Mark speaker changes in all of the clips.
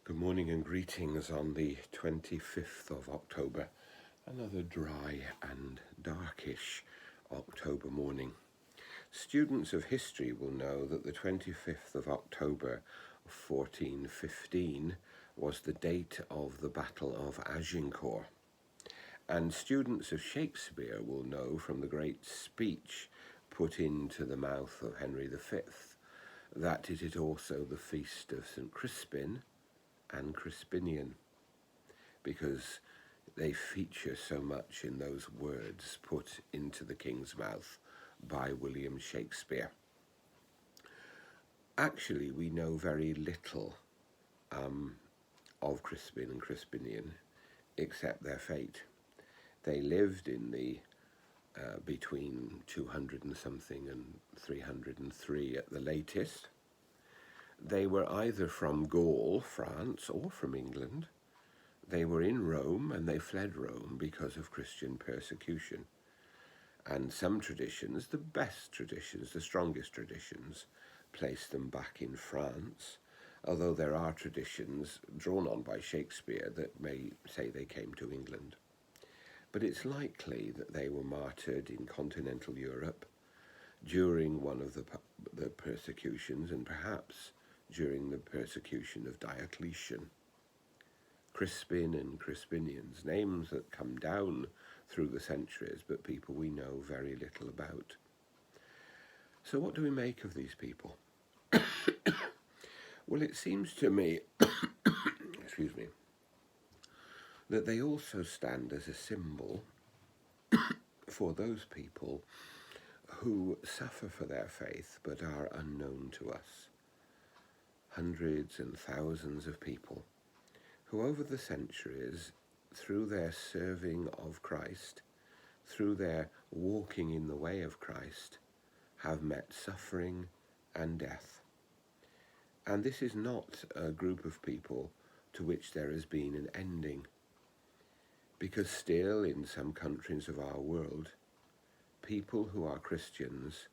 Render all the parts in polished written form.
Speaker 1: Good morning and greetings on the 25th of October, another dry and darkish October morning. Students of history will know that the 25th of October of 1415 was the date of the Battle of Agincourt. And students of Shakespeare will know from the great speech put into the mouth of Henry V that it is also the feast of St. Crispin and Crispinian, because they feature so much in those words put into the king's mouth by William Shakespeare. Actually, we know very little of Crispin and Crispinian except their fate. They lived in the between 200 and something and 303 at the latest. They were either from Gaul, France, or from England. They were in Rome and they fled Rome because of Christian persecution. And some traditions, the best traditions, the strongest traditions, place them back in France, although there are traditions drawn on by Shakespeare that may say they came to England. But it's likely that they were martyred in continental Europe during one of the persecutions, and perhaps during the persecution of Diocletian. Crispin and Crispinians, names that come down through the centuries, but people we know very little about. So what do we make of these people? Well, it seems to me, excuse me, that they also stand as a symbol for those people who suffer for their faith but are unknown to us. Hundreds and thousands of people who over the centuries, through their serving of Christ, through their walking in the way of Christ, have met suffering and death. And this is not a group of people to which there has been an ending, because still in some countries of our world, people who are Christians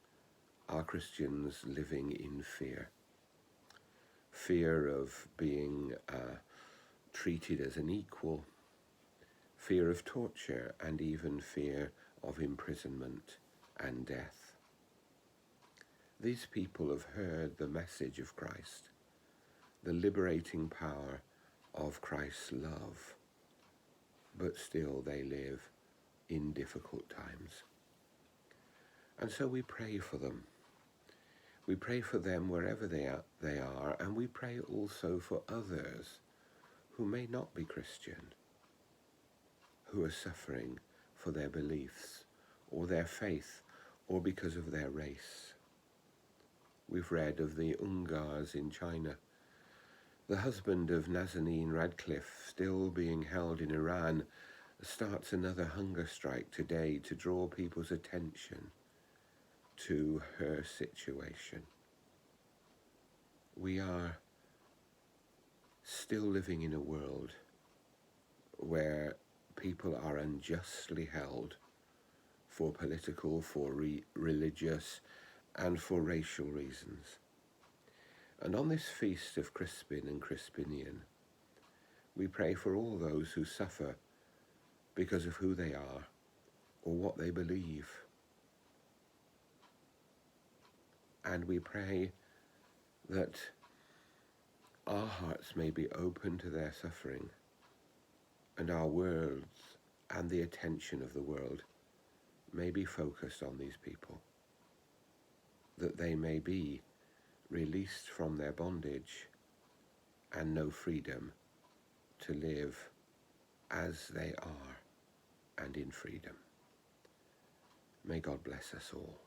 Speaker 1: living in fear. Fear of being treated as an equal, fear of torture, and even fear of imprisonment and death. These people have heard the message of Christ, the liberating power of Christ's love, but still they live in difficult times. And so we pray for them. We pray for them wherever they are, and we pray also for others who may not be Christian, who are suffering for their beliefs or their faith or because of their race. We've read of the Uyghurs in China. The husband of Nazanin Radcliffe, still being held in Iran, starts another hunger strike today to draw people's attention to her situation. We are still living in a world where people are unjustly held for political, for religious, and for racial reasons. And on this feast of Crispin and Crispinian, we pray for all those who suffer because of who they are or what they believe. And we pray that our hearts may be open to their suffering, and our words and the attention of the world may be focused on these people, that they may be released from their bondage and know freedom to live as they are and in freedom. May God bless us all.